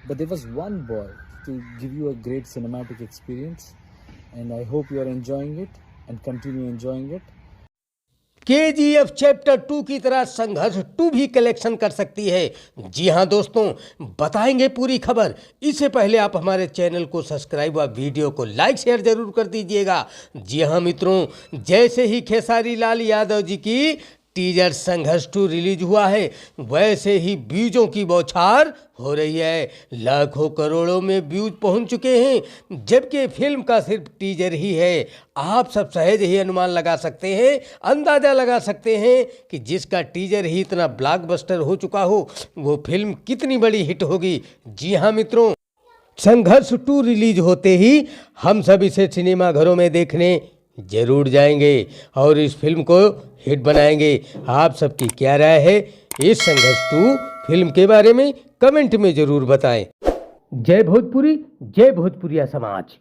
but there was one boy to give you a great cinematic experience, and I hope you are enjoying it and continue enjoying it. KGF chapter 2 की तरह संघर्ष 2 भी collection कर सकती है। जी हां दोस्तों, बताएंगे पूरी खबर। इससे पहले आप हमारे चैनल को सब्सक्राइब व वीडियो को लाइक शेयर जरूर कर दीजिएगा। जी हां मित्रों, जैसे ही खेसारी लाल यादव जी की टीजर संघर्ष 2 रिलीज हुआ है, वैसे ही व्यूजों की बौछार हो रही है। लाखों करोड़ों में व्यूज पहुंच चुके हैं, जबकि फिल्म का सिर्फ टीजर ही है। आप सब सहज ही अनुमान लगा सकते हैं, अंदाजा लगा सकते हैं कि जिसका टीजर ही इतना ब्लॉकबस्टर हो चुका हो, वो फिल्म कितनी बड़ी हिट होगी। जी हाँ मित्रों, संघर्ष 2 रिलीज होते ही हम सब इसे सिनेमा घरों में देखने जरूर जाएंगे और इस फिल्म को हिट बनाएंगे। आप सबकी क्या राय है इस संघर्ष 2 फिल्म के बारे में? कमेंट में जरूर बताएं। जय भोजपुरी, जय भोजपुरिया समाज।